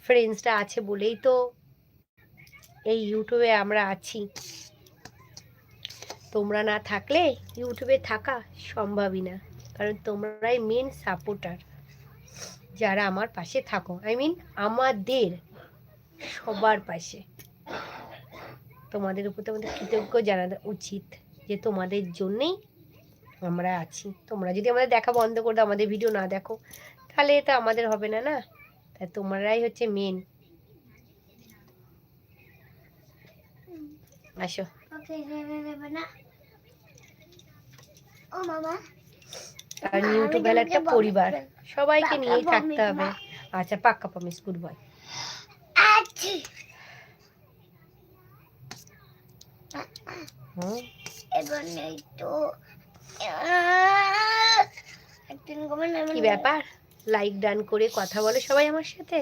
ফ্রেন্ডসরা আছে বলেই তো এই ইউটিউবে আমরা আছি। তোমরা না থাকলে ইউটিউবে থাকা সম্ভবই না, কারণ তোমরাই মেন সাপোর্টার যারা আমার পাশে থাকো, আমাদের সবার পাশে। তোমাদের উপর তোমাদের কৃতজ্ঞ জানানো উচিত যে তোমাদের জন্যেই আমরা আছি। তোমরা যদি আমাদের দেখা বন্ধ করে দাও, আমাদের ভিডিও না দেখো, তাহলে এটা আমাদের হবে না, না? তাই তোমরাই হচ্ছে মেন। আসো। কারণ ইউটিউব হলো একটা পরিবার, সবাইকে নিয়েই থাকতে হবে। আচ্ছা, পাক্কা প্রমিস, গুড বয়। কি ব্যাপার, লাইক ডান করে কথা বলে সবাই আমার সাথে।